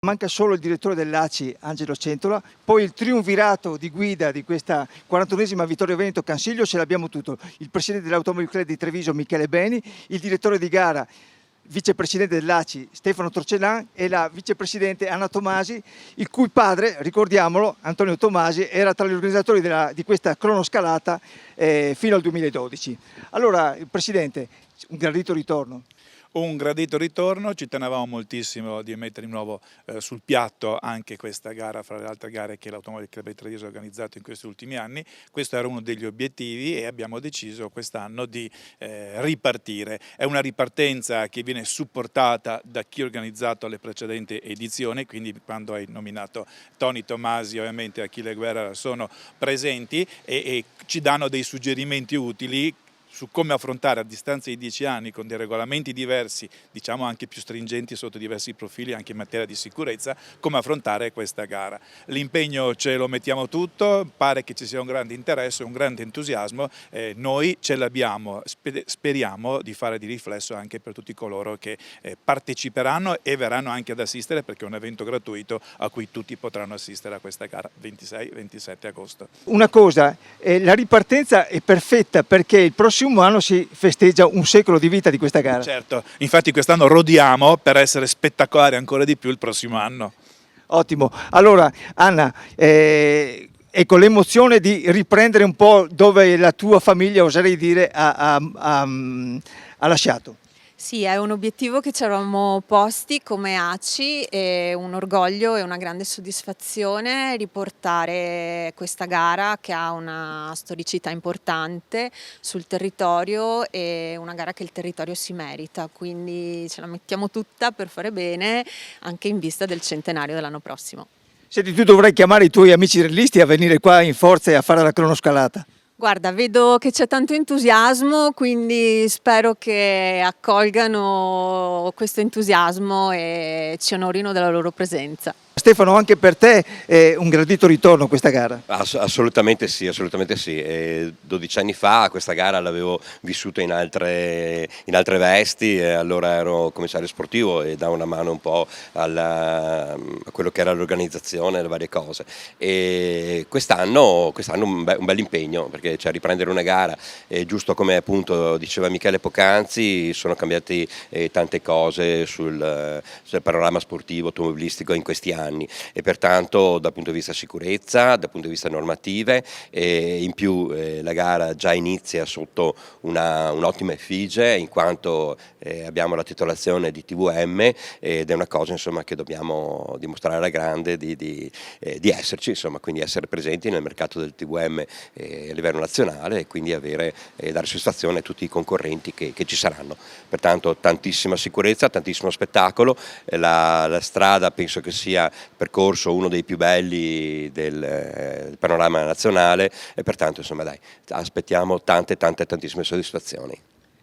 Manca solo il direttore dell'ACI, Angelo Centola, poi il triumvirato di guida di questa 41esima Vittorio Veneto Cansiglio, ce l'abbiamo tutto. Il presidente dell'Automobile Club di Treviso, Michele Beni, il direttore di gara, vicepresidente dell'ACI, Stefano Torcellan, e la vicepresidente Anna Tomasi, il cui padre, ricordiamolo, Antonio Tomasi, era tra gli organizzatori di questa cronoscalata fino al 2012. Allora, Presidente, un gradito ritorno. Un gradito ritorno, ci tenevamo moltissimo di mettere di nuovo sul piatto anche questa gara fra le altre gare che l'Automobile Club di Treviso ha organizzato in questi ultimi anni. Questo era uno degli obiettivi e abbiamo deciso quest'anno di ripartire. È una ripartenza che viene supportata da chi ha organizzato le precedenti edizioni, quindi quando hai nominato Tony Tomasi, ovviamente Achille Guerra sono presenti e ci danno dei suggerimenti utili su come affrontare a distanza di 10 anni con dei regolamenti diversi, diciamo anche più stringenti sotto diversi profili anche in materia di sicurezza, come affrontare questa gara. L'impegno ce lo mettiamo tutto, pare che ci sia un grande interesse, un grande entusiasmo, noi ce l'abbiamo, speriamo di fare di riflesso anche per tutti coloro che parteciperanno e verranno anche ad assistere, perché è un evento gratuito a cui tutti potranno assistere a questa gara 26-27 agosto. Una cosa, la ripartenza è perfetta perché il prossimo anno si festeggia un secolo di vita di questa gara. Certo, infatti quest'anno rodiamo per essere spettacolari ancora di più il prossimo anno. Ottimo. Allora, Anna, ecco l'emozione di riprendere un po' dove la tua famiglia, oserei dire, ha lasciato. Sì, è un obiettivo che ci eravamo posti come ACI, è un orgoglio e una grande soddisfazione riportare questa gara che ha una storicità importante sul territorio e una gara che il territorio si merita, quindi ce la mettiamo tutta per fare bene anche in vista del centenario dell'anno prossimo. Senti, tu dovrai chiamare i tuoi amici rallisti a venire qua in forza e a fare la cronoscalata. Guarda, vedo che c'è tanto entusiasmo, quindi spero che accolgano questo entusiasmo e ci onorino della loro presenza. Stefano, anche per te è un gradito ritorno questa gara? Assolutamente sì, assolutamente sì. 12 anni fa questa gara l'avevo vissuta in altre vesti, allora ero commissario sportivo e davo una mano un po' a quello che era l'organizzazione, le varie cose. E quest'anno un bel impegno, perché cioè, riprendere una gara, giusto come appunto diceva Michele poc'anzi, sono cambiate tante cose sul panorama sportivo, automobilistico in questi anni. E pertanto dal punto di vista sicurezza, dal punto di vista normative, in più la gara già inizia sotto un'ottima effigie, in quanto abbiamo la titolazione di TVM ed è una cosa insomma, che dobbiamo dimostrare alla grande di esserci, insomma, quindi essere presenti nel mercato del TVM a livello nazionale e quindi dare soddisfazione a tutti i concorrenti che ci saranno. Pertanto tantissima sicurezza, tantissimo spettacolo, la strada penso che sia percorso uno dei più belli del panorama nazionale e pertanto insomma dai, aspettiamo tantissime soddisfazioni.